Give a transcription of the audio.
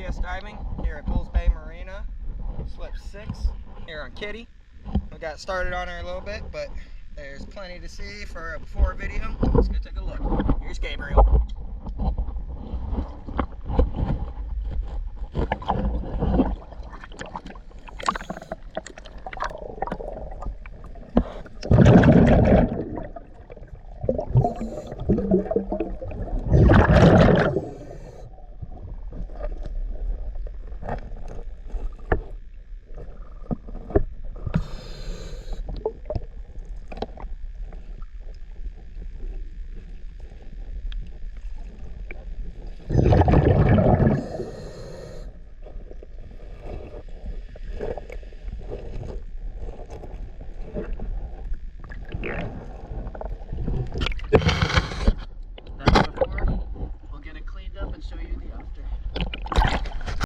SPS diving here at Bulls Bay Marina. Slip 6 here on Kitty. We got started on her a little bit, but there's plenty to see for a before video. Let's go take a look. Here's Gabriel. That's before. We'll get it cleaned up and show you the after.